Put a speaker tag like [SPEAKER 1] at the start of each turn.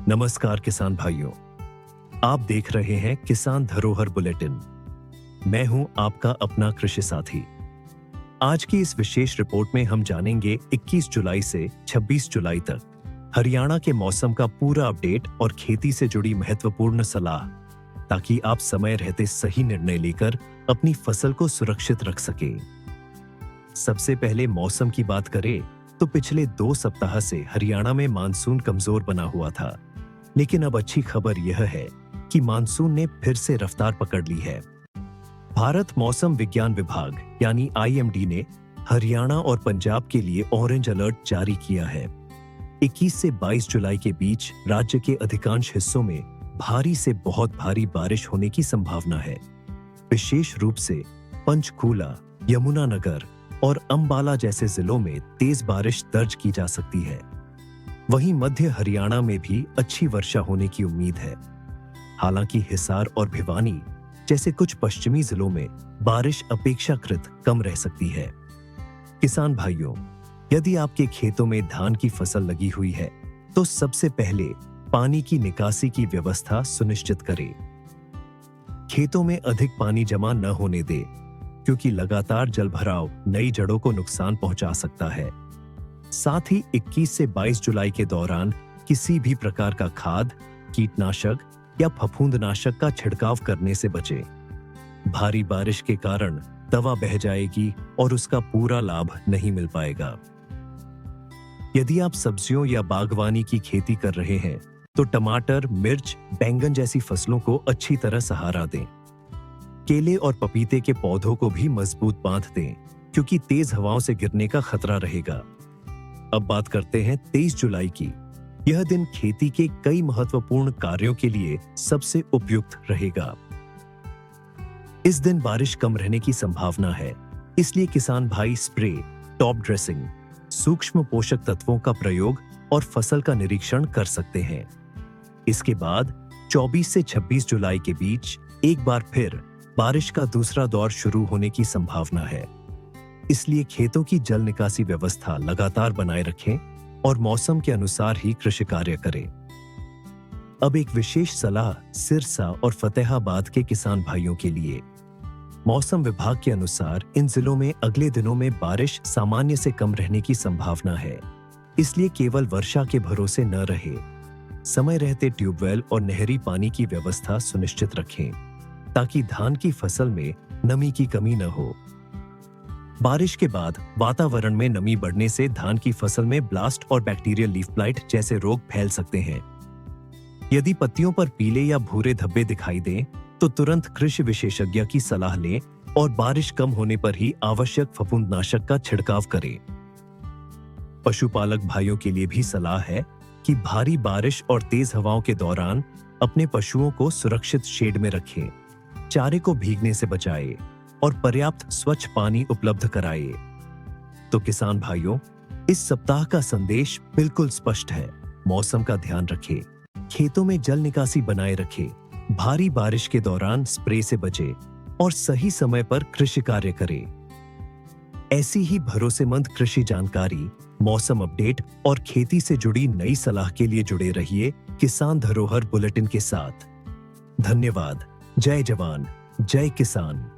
[SPEAKER 1] नमस्कार किसान भाइयों, आप देख रहे हैं किसान धरोहर बुलेटिन। मैं हूं आपका अपना कृषि साथी। आज की इस विशेष रिपोर्ट में हम जानेंगे 21 जुलाई से 26 जुलाई तक हरियाणा के मौसम का पूरा अपडेट और खेती से जुड़ी महत्वपूर्ण सलाह, ताकि आप समय रहते सही निर्णय लेकर अपनी फसल को सुरक्षित रख सकें। सबसे पहले मौसम की बात करें तो पिछले 2 सप्ताह से हरियाणा में मानसून कमजोर बना हुआ था, लेकिन अब अच्छी खबर यह है कि मानसून ने फिर से रफ्तार पकड़ ली है। भारत मौसम विज्ञान विभाग यानी IMD ने हरियाणा और पंजाब के लिए ऑरेंज अलर्ट जारी किया है। 21 से 22 जुलाई के बीच राज्य के अधिकांश हिस्सों में भारी से बहुत भारी बारिश होने की संभावना है। विशेष रूप से पंचकूला, यमुनानगर और अंबाला जैसे जिलों में तेज बारिश दर्ज की जा सकती है। वहीं मध्य हरियाणा में भी अच्छी वर्षा होने की उम्मीद है। हालांकि हिसार और भिवानी जैसे कुछ पश्चिमी जिलों में बारिश अपेक्षाकृत कम रह सकती है। किसान भाइयों, यदि आपके खेतों में धान की फसल लगी हुई है तो सबसे पहले पानी की निकासी की व्यवस्था सुनिश्चित करें। खेतों में अधिक पानी जमा न होने दें, क्योंकि लगातार जलभराव नई जड़ों को नुकसान पहुंचा सकता है। साथ ही 21 से 22 जुलाई के दौरान किसी भी प्रकार का खाद, कीटनाशक या फफूंदनाशक का छिड़काव करने से बचें। भारी बारिश के कारण दवा बह जाएगी और उसका पूरा लाभ नहीं मिल पाएगा। यदि आप सब्जियों या बागवानी की खेती कर रहे हैं तो टमाटर, मिर्च, बैंगन जैसी फसलों को अच्छी तरह सहारा दें। केले और पपीते के पौधों को भी मजबूत बांध दें, क्योंकि तेज हवाओं से गिरने का खतरा रहेगा। अब बात करते हैं 23 जुलाई की। यह दिन खेती के कई महत्वपूर्ण कार्यों के लिए सबसे उपयुक्त रहेगा। इस दिन बारिश कम रहने की संभावना है, इसलिए किसान भाई स्प्रे, टॉप ड्रेसिंग, सूक्ष्म पोषक तत्वों का प्रयोग और फसल का निरीक्षण कर सकते हैं। इसके बाद 24 से 26 जुलाई के बीच एक बार फिर बारिश का दूसरा दौर शुरू होने की संभावना है, इसलिए खेतों की जल निकासी व्यवस्था लगातार बनाए रखें और मौसम के अनुसार ही कृषि कार्य करें। अब एक विशेष सलाह सिरसा और फतेहाबाद के किसान भाइयों के लिए। मौसम विभाग के अनुसार इन जिलों में अगले दिनों में बारिश सामान्य से कम रहने की संभावना है, इसलिए केवल वर्षा के भरोसे न रहे। समय रहते ट्यूबवेल और नहरी पानी की व्यवस्था सुनिश्चित रखें, ताकि धान की फसल में नमी की कमी न हो। बारिश के बाद वातावरण में नमी बढ़ने से धान की फसल में ब्लास्ट और बैक्टीरियल लीफ ब्लाइट जैसे रोग फैल सकते हैं। यदि पत्तियों पर पीले या भूरे धब्बे दिखाई दें तो तुरंत कृषि विशेषज्ञ की सलाह लें और बारिश कम होने पर ही आवश्यक फफूंदनाशक का छिड़काव करें। पशुपालक भाइयों के लिए भी सलाह है कि भारी बारिश और तेज हवाओं के दौरान अपने पशुओं को सुरक्षित शेड में रखें, चारे को भीगने से बचाएं और पर्याप्त स्वच्छ पानी उपलब्ध कराएं। तो किसान भाइयों, इस सप्ताह का संदेश बिल्कुल स्पष्ट है। मौसम का ध्यान रखें, खेतों में जल निकासी बनाए रखें, भारी बारिश के दौरान स्प्रे से बचें और सही समय पर कृषि कार्य करें। ऐसी ही भरोसेमंद कृषि जानकारी, मौसम अपडेट और खेती से जुड़ी नई सलाह के लिए जुड़े रहिए किसान धरोहर बुलेटिन के साथ। धन्यवाद। जय जवान, जय किसान।